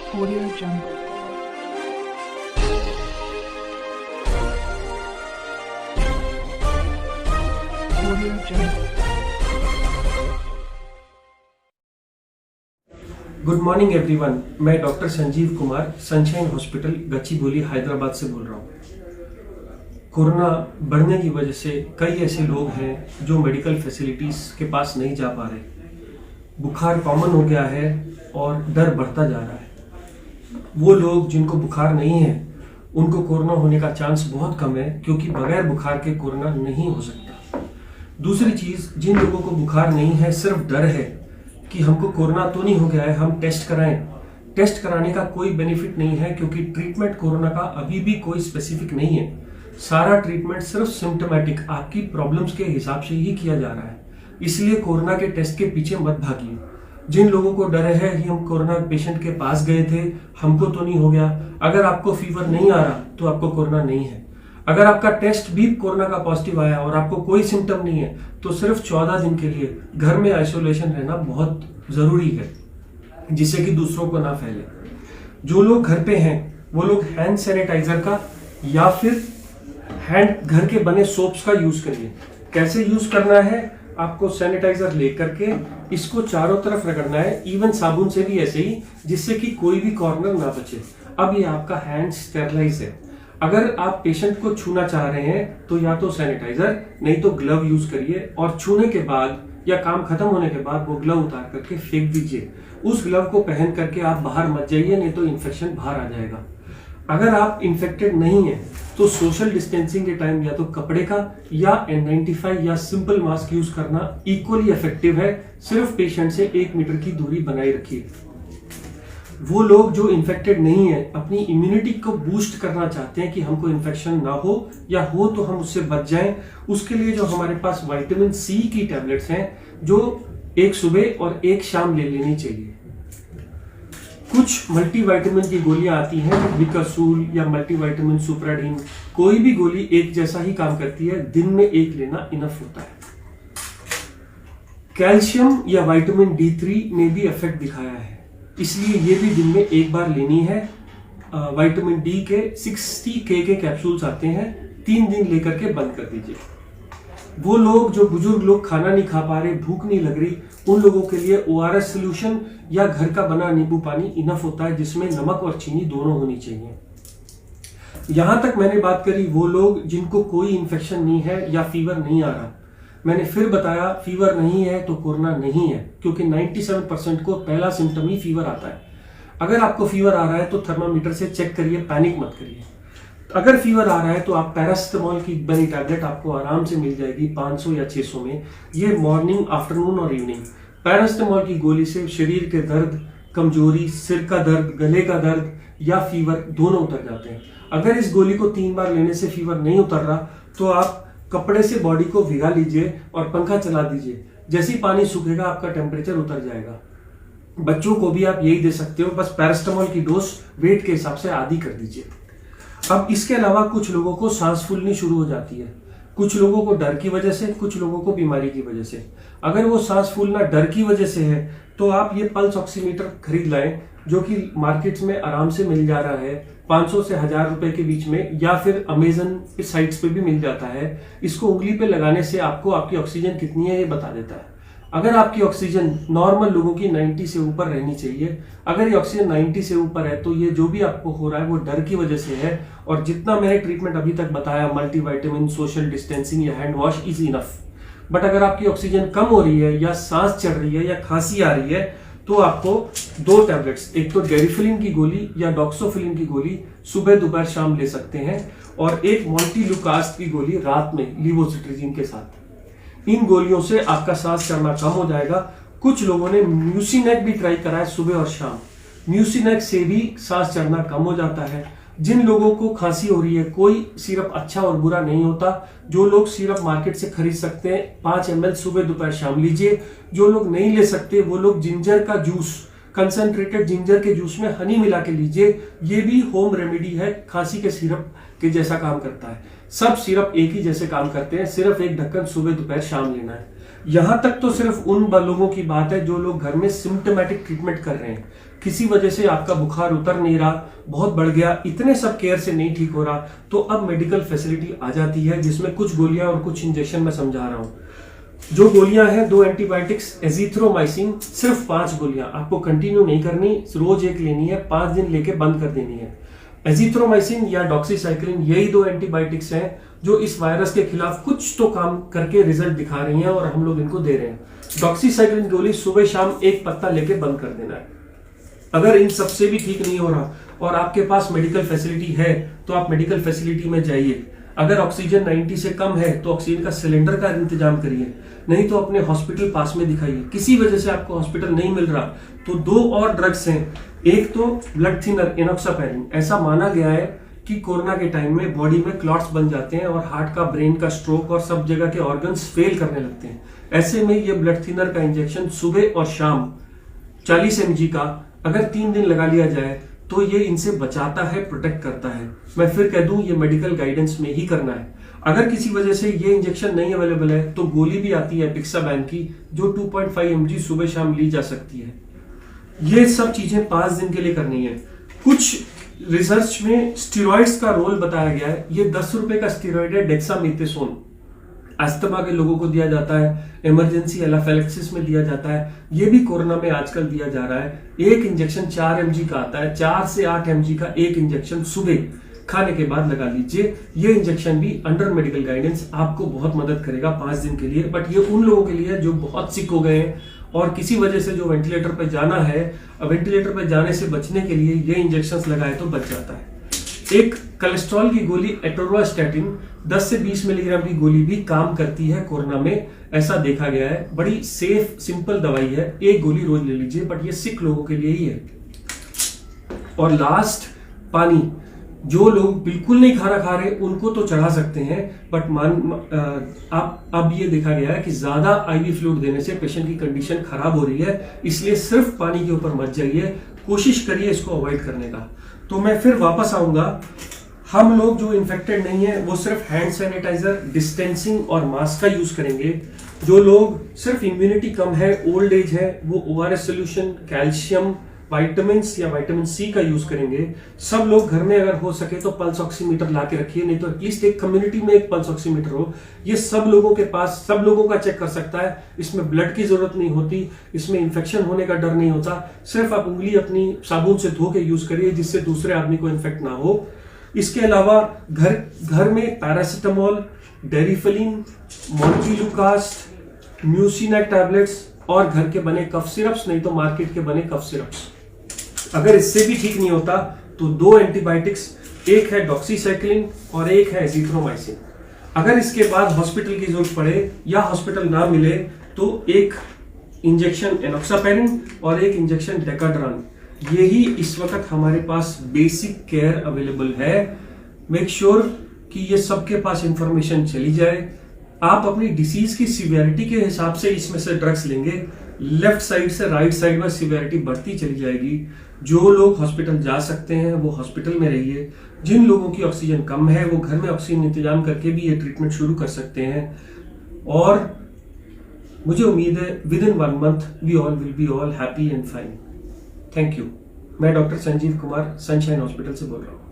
Audio Jungle. Audio Jungle. Good morning everyone. मैं doctor Sanjeev Kumar Sunshine hospital Gachibowli Hyderabad से बोल रहा हूँ। कोरोना बढ़ने की वजह से कई ऐसे लोग हैं जो मेडिकल फैसिलिटीज के पास नहीं जा पा रहे। बुखार कॉमन हो गया है और डर बढ़ता जा रहा है। वो लोग जिनको बुखार नहीं है उनको कोरोना होने का चांस बहुत कम है, क्योंकि बगैर बुखार के कोरोना नहीं हो सकता। दूसरी चीज, जिन लोगों को बुखार नहीं है, सिर्फ डर है कि हमको कोरोना तो नहीं हो गया है, हम टेस्ट कराएं। टेस्ट कराने का कोई बेनिफिट नहीं है, क्योंकि ट्रीटमेंट कोरोना का अभी भी कोई स्पेसिफिक नहीं है। सारा ट्रीटमेंट सिर्फ सिम्टोमेटिक आपकी प्रॉब्लम्स के हिसाब से ही किया जा रहा है। इसलिए कोरोना के टेस्ट के पीछे मत भागिए। जिन लोगों को डर है कि हम कोरोना पेशेंट के पास गए थे, हमको तो नहीं हो गया, अगर आपको फीवर नहीं आ रहा तो आपको कोरोना नहीं है। अगर आपका टेस्ट भी कोरोना का पॉजिटिव आया और आपको कोई सिम्टम नहीं है तो सिर्फ 14 दिन के लिए घर में आइसोलेशन रहना बहुत जरूरी है, जिससे कि दूसरों को ना फैले। जो लोग घर पे हैं वो लोग हैंड सैनिटाइजर का या फिर घर के बने सोप्स का यूज करिए। कैसे यूज करना है? आपको सैनिटाइजर लेकर के इसको चारों तरफ रगड़ना है, इवन साबुन से भी ऐसे ही, जिससे कि कोई भी कॉर्नर ना बचे। अब ये आपका हैंड स्टेरलाइज है। अगर आप पेशेंट को छूना चाह रहे हैं तो या तो सैनिटाइजर नहीं तो ग्लव यूज करिए, और छूने के बाद या काम खत्म होने के बाद वो ग्लव उतार करके फेंक दीजिए। उस ग्लव को पहन करके आप बाहर मत जाइए, नहीं तो इन्फेक्शन बाहर आ जाएगा। अगर आप इन्फेक्टेड नहीं है तो सोशल डिस्टेंसिंग के टाइम या तो कपड़े का या N95 या सिंपल मास्क यूज करना इक्वली इफेक्टिव है। सिर्फ पेशेंट से 1 मीटर की दूरी बनाए रखिए। वो लोग जो इन्फेक्टेड नहीं है अपनी इम्यूनिटी को बूस्ट करना चाहते हैं कि हमको इन्फेक्शन ना हो, या हो तो हम उससे बच जाएं, उसके लिए जो हमारे पास विटामिन सी की टैबलेट्स हैं, जो एक सुबह और एक शाम ले लेनी चाहिए। कुछ मल्टीविटामिन की गोलियां आती हैं, विकासूल या मल्टीविटामिन सुप्राडीन, कोई भी गोली एक जैसा ही काम करती है, दिन में एक लेना इनफ होता है। कैल्शियम या विटामिन D3 ने भी इफेक्ट दिखाया है, इसलिए ये भी दिन में एक बार लेनी है। विटामिन डी के 60K के कैप्सूल्स आते हैं, 3 दिन लेकर के बंद कर दीजिए। वो लोग जो बुजुर्ग लोग खाना नहीं खा पा रहे, भूख नहीं लग रही, उन लोगों के लिए ORS सोल्यूशन या घर का बना नींबू पानी इनफ होता है, जिसमें नमक और चीनी दोनों होनी चाहिए। यहां तक मैंने बात करी वो लोग जिनको कोई इन्फेक्शन नहीं है या फीवर नहीं आ रहा। मैंने फिर बताया, फीवर नहीं है तो कोरोना नहीं है, क्योंकि 97% को पहला सिम्टम ही फीवर आता है। अगर आपको फीवर आ रहा है तो थर्मामीटर से चेक करिए, पैनिक मत करिए। अगर फीवर आ रहा है तो आप पैरासिटामोल की बनी टैबलेट आपको आराम से मिल जाएगी 500 या 600 में। ये मॉर्निंग, आफ्टरनून और इवनिंग। पैरासिटामोल की गोली से शरीर के दर्द, कमजोरी, सिर का दर्द, गले का दर्द या फीवर दोनों उतर जाते हैं। अगर इस गोली को 3 बार लेने से फीवर नहीं उतर रहा तो आप कपड़े से बॉडी को भिगा लीजिए और पंखा चला दीजिए। जैसे ही पानी सूखेगा आपका टेम्परेचर उतर जाएगा। बच्चों को भी आप यही दे सकते हो, बस पैरासिटामोल की डोज वेट के हिसाब से आधी कर दीजिए। अब इसके अलावा कुछ लोगों को सांस फूलनी शुरू हो जाती है, कुछ लोगों को डर की वजह से, कुछ लोगों को बीमारी की वजह से। अगर वो सांस फूलना डर की वजह से है तो आप ये पल्स ऑक्सीमीटर खरीद लाएं, जो कि मार्केट्स में आराम से मिल जा रहा है 500 से 1000 रुपए के बीच में, या फिर अमेजन साइट्स पे भी मिल जाता है। इसको उंगली पे लगाने से आपको आपकी ऑक्सीजन कितनी है ये बता देता है। अगर आपकी ऑक्सीजन नॉर्मल लोगों की 90 से ऊपर रहनी चाहिए, अगर ये ऑक्सीजन 90 से ऊपर है तो ये जो भी आपको हो रहा है वो डर की वजह से है। और जितना मैंने ट्रीटमेंट अभी तक बताया, मल्टीविटामिन, सोशल डिस्टेंसिंग या hand wash is enough. But अगर आपकी ऑक्सीजन कम हो रही है या सांस चढ़ रही है या खांसी आ रही है तो आपको 2 टैबलेट्स, एक तो डेरिफिलिन की गोली या डॉक्सोफिलिन की गोली सुबह दोपहर शाम ले सकते हैं, और एक मोंटेलुकास्ट की गोली रात में लीवोसिट्रिजिन के साथ। इन गोलियों से आपका सांस चढ़ना कम हो जाएगा। कुछ लोगों ने म्यूसिनेक भी ट्राई करा है सुबह और शाम, म्यूसिनेक से भी सांस चढ़ना कम हो जाता है। जिन लोगों को खांसी हो रही है, कोई सिरप अच्छा और बुरा नहीं होता। जो लोग सिरप मार्केट से खरीद सकते हैं 5 ml सुबह दोपहर शाम लीजिए। जो लोग नहीं ले सकते वो लोग जिंजर का जूस, कंसंट्रेटेड जिंजर के जूस में हनी मिला के लीजिए। ये भी होम रेमेडी है, खांसी के सिरप के जैसा काम करता है। सब सिरप एक ही जैसे काम करते हैं, सिर्फ एक ढक्कन सुबह दोपहर शाम लेना है। यहां तक तो सिर्फ उन लोगों की बात है जो लोग घर में सिम्टोमेटिक ट्रीटमेंट कर रहे हैं। किसी वजह से आपका बुखार उतर नहीं रहा, बहुत बढ़ गया, इतने सब केयर से नहीं ठीक हो रहा, तो अब मेडिकल फैसिलिटी आ जाती है जिसमें कुछ गोलियां और कुछ इंजेक्शन मैं समझा रहा हूं। जो गोलियां हैं 2 एंटीबायोटिक्स, एजिथ्रोमाइसिन, सिर्फ 5 गोलियां, आपको कंटिन्यू नहीं करनी, रोज एक लेनी है, 5 दिन लेके बंद कर देनी है। एजिथ्रोमाइसिन या डॉक्सीसाइक्लिन, यही 2 एंटीबायोटिक्स हैं जो इस वायरस के खिलाफ कुछ तो काम करके रिजल्ट दिखा रही हैं और हम लोग इनको दे रहे हैं। डॉक्सीसाइक्लिन गोली सुबह शाम 1 पत्ता लेके बंद कर देना है। अगर इन सबसे भी ठीक नहीं हो रहा और आपके पास मेडिकल फैसिलिटी है तो आप मेडिकल फैसिलिटी में जाइए। अगर ऑक्सीजन 90 से कम है तो ऑक्सीजन का सिलेंडर का इंतजाम करिए, नहीं तो अपने हॉस्पिटल पास में दिखाइए। किसी वजह से आपको हॉस्पिटल नहीं मिल रहा तो 2 और ड्रग्स हैं, एक तो ब्लड थिनर एनोक्सापैरिन। ऐसा माना गया है कि कोरोना के टाइम में बॉडी में क्लॉट्स बन जाते हैं और हार्ट का, ब्रेन का, स्ट्रोक और सब जगह के ऑर्गन्स फेल करने लगते हैं। ऐसे में ये ब्लड थिनर का इंजेक्शन सुबह और शाम 40 mg का अगर 3 दिन लगा लिया जाए तो ये इनसे बचाता है, प्रोटेक्ट करता है। मैं फिर कह दूं, ये मेडिकल गाइडेंस में ही करना है। अगर किसी वजह से ये इंजेक्शन नहीं अवेलेबल है तो गोली भी आती है पिक्साबैन की, जो 2.5 mg सुबह शाम ली जा सकती है। ये सब चीजें 5 दिन के लिए करनी है। कुछ रिसर्च में स्टीरॉइड्स का रोल बताया गया है। ये 10 रुपए का स्टीरॉइड है, डेक्सामेथासोन। अस्थमा के लोगों को दिया जाता है, इमरजेंसी एनाफिलैक्सिस में दिया जाता है, ये भी कोरोना में आजकल दिया जा रहा है। एक इंजेक्शन 4 mg का आता है, 4 से 8 mg का एक इंजेक्शन सुबह खाने के बाद लगा लीजिए। ये इंजेक्शन भी अंडर मेडिकल गाइडेंस आपको बहुत मदद करेगा 5 दिन के लिए। बट ये उन लोगों के लिए जो बहुत सिक हो गए हैं और किसी वजह से जो वेंटिलेटर पर जाना है, वेंटिलेटर पर जाने से बचने के लिए ये इंजेक्शन लगाए तो बच जाता है। एक कोलेस्ट्रॉल की गोली एटोरवास्टैटिन 10 से 20 मिलीग्राम की गोली भी काम करती है कोरोना में, ऐसा देखा गया है। बड़ी सेफ सिंपल दवाई है, एक गोली रोज ले लीजिए, बट ये सिक लोगों के लिए ही है। और लास्ट, पानी। जो लोग बिल्कुल नहीं खाना खा रहे उनको तो चढ़ा सकते हैं, बट अब ये देखा गया है कि ज्यादा आईवी फ्लूइड देने से पेशेंट की कंडीशन खराब हो रही है, इसलिए सिर्फ पानी के ऊपर मत जाइए, कोशिश करिए इसको अवॉइड करने का। तो मैं फिर वापस आऊंगा। हम लोग जो इन्फेक्टेड नहीं है वो सिर्फ हैंड सैनिटाइजर, डिस्टेंसिंग और मास्क का यूज करेंगे। जो लोग सिर्फ इम्यूनिटी कम है, ओल्ड एज है, वो ORS सोल्यूशन, कैल्शियम, विटामिन या विटामिन C का यूज करेंगे। सब लोग घर में अगर हो सके तो पल्स ऑक्सीमीटर ला के रखिए, नहीं तो एटलीस्ट एक कम्युनिटी में एक पल्स ऑक्सीमीटर हो। ये सब लोगों के पास, सब लोगों का चेक कर सकता है। इसमें ब्लड की जरूरत नहीं होती, इसमें इंफेक्शन होने का डर नहीं होता। सिर्फ आप उंगली अपनी साबुन से धो के यूज करिए जिससे दूसरे आदमी को इन्फेक्ट ना हो। इसके अलावा घर में पैरासिटामोल, डेरिफलिन, मोन्टिलुकास्ट, म्यूसिनेक टैबलेट्स और घर के बने कफ सिरप्स, नहीं तो मार्केट के बने कफ सिरप्स। अगर इससे भी ठीक नहीं होता तो 2 एंटीबायोटिक्स, एक है डॉक्सीसाइक्लिन और एक है एजिथ्रोमाइसिन। अगर इसके बाद हॉस्पिटल की जरूरत पड़े या हॉस्पिटल ना मिले तो एक इंजेक्शन एनोक्सापैरिन और एक इंजेक्शन डेकाड्रान, यही इस वक्त हमारे पास बेसिक केयर अवेलेबल है। मेक श्योर कि ये सबके पास इंफॉर्मेशन चली जाए। आप अपनी डिसीज की सिवियरिटी के हिसाब से इसमें से ड्रग्स लेंगे, लेफ्ट साइड से राइट साइड में सिवियरिटी बढ़ती चली जाएगी। जो लोग हॉस्पिटल जा सकते हैं वो हॉस्पिटल में रहिए। जिन लोगों की ऑक्सीजन कम है वो घर में ऑक्सीजन इंतजाम करके भी ये ट्रीटमेंट शुरू कर सकते हैं। और मुझे उम्मीद है within 1 month we all will be all happy and fine. Thank you. मैं doctor Sanjeev Kumar Sunshine hospital से बोल रहा हूँ।